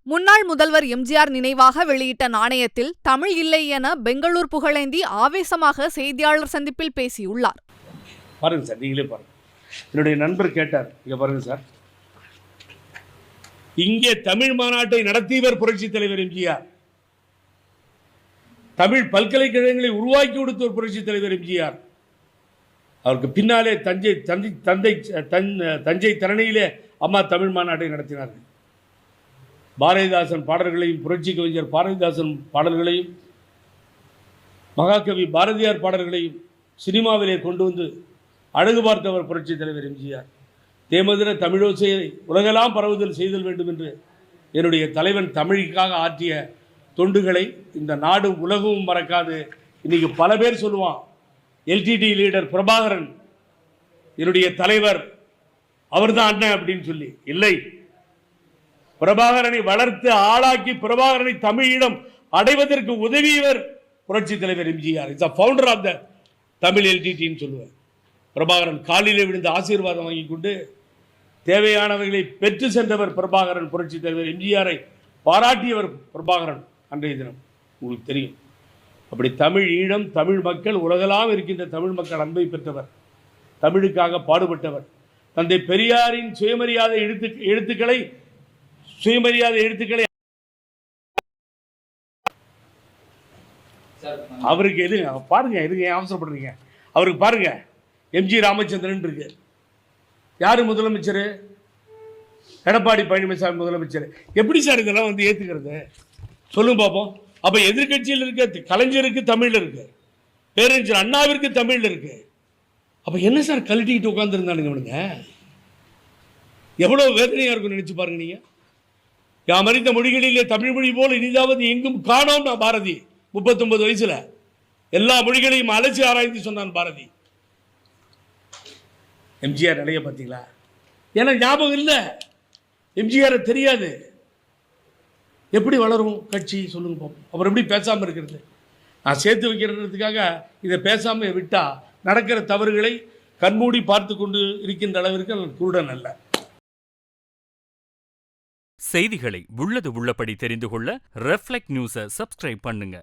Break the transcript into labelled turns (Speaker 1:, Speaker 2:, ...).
Speaker 1: முன்னாள் முதல்வர் எம்ஜிஆர் நினைவாக வெளியிட்ட நாணயத்தில் தமிழ் இல்லை என பெங்களூர் புகழேந்தி ஆவேசமாக செய்தியாளர் சந்திப்பில் பேசியுள்ளார்.
Speaker 2: பாருங்க சார், நீங்களே பாருங்க. என்னுடைய நண்பர் கேட்டார், இங்க பாருங்க சார், இங்கே தமிழ் மாநாட்டை நடத்தியவர் புரட்சி தலைவர் எம்ஜிஆர், தமிழ் பல்கலைக்கழகங்களை உருவாக்கி கொடுத்தவர் புரட்சி தலைவர் எம்ஜிஆர். அவருக்கு பின்னாலே தஞ்சை தரணியிலே அம்மா தமிழ் மாநாட்டை நடத்தினார்கள். பாரதிதாசன் பாடல்களையும், புரட்சி கவிஞர் பாரதிதாசன் பாடல்களையும், மகாகவி பாரதியார் பாடல்களையும் சினிமாவிலே கொண்டு வந்து அழகு பார்த்தவர் புரட்சி தலைவர் எம்ஜிஆர். தேமதுர தமிழோசையை உலகெல்லாம் பரவுதல் செய்தல் வேண்டும் என்று என்னுடைய தலைவன் தமிழுக்காக ஆற்றிய தொண்டுகளை இந்த நாடு உலகமும் மறக்காது. இன்னைக்கு பல பேர் சொல்லுவான், எல்டிடி லீடர் பிரபாகரன் என்னுடைய தலைவர், அவர்தான் அண்ணன் அப்படின்னு சொல்லி. இல்லை, பிரபாகரனை வளர்த்து ஆளாக்கி பிரபாகரனை தமிழீழம் அடைவதற்கு உதவியவர் புரட்சி தலைவர் MGR. It's a founder of the Tamil எல்டிடின்னு சொல்லுவார். பிரபாகரன் காலிலே விழுந்து ஆசீர்வாதம் வாங்கி கொண்டு தேவையானவர்களை பெற்று சென்றவர் பிரபாகரன். புரட்சி தலைவர் எம்ஜிஆரை பாராட்டியவர் பிரபாகரன். அன்றைய தினம் உங்களுக்கு தெரியும். அப்படி தமிழ் ஈழம், தமிழ் மக்கள், உலகெல்லாம் இருக்கின்ற தமிழ் மக்கள் அன்பை பெற்றவர், தமிழுக்காக பாடுபட்டவர். தந்தை பெரியாரின் சுயமரியாதை எழுத்துக்களை அவருக்கு எது பாருங்க, எதுங்க அவசரப்படுறீங்க? அவருக்கு பாருங்க, எம்ஜி ராமச்சந்திரன் இருக்கு. யாரு முதலமைச்சர்? எடப்பாடி பழனிசாமி முதலமைச்சர். எப்படி சார் இதெல்லாம் வந்து ஏத்துக்கிறது? சொல்லுங்க பார்ப்போம். அப்ப எதிர்கட்சியில் இருக்க கலைஞருக்கு தமிழ் இருக்கு, பேரறிஞர் அண்ணாவிற்கு தமிழ் இருக்கு. அப்ப என்ன சார் கழட்டிக்கிட்டு உட்கார்ந்துருந்தானுங்க இவனுங்க? எவ்வளவு வேதனையா இருக்கும் நினைச்சு பாருங்க. நீங்க யாம் அறிந்த மொழிகளிலே தமிழ் மொழி போல் இனிதாவது எங்கும் காணோம். நான் பாரதி 39 வயசுல எல்லா மொழிகளையும் அலசி ஆராய்ந்து சொன்னான் பாரதி. எம்ஜிஆர் நிலைய பார்த்தீங்களா? ஏன்னா ஞாபகம் இல்லை, எம்ஜிஆர் தெரியாது. எப்படி வளரும் கட்சி சொல்லுங்க பார்ப்போம். அவர் எப்படி பேசாமல் இருக்கிறது? நான் சேர்த்து வைக்கிறதுக்காக இதை பேசாமல் விட்டா நடக்கிற தவறுகளை கண்மூடி பார்த்து கொண்டு இருக்கின்ற அளவிற்கு நான் குருடன் அல்ல.
Speaker 3: செய்திகளை உள்ளது உள்ளபடி தெரிந்து கொள்ள ரெஃப்ளெக்ட் நியூஸை சப்ஸ்கிரைப் பண்ணுங்க.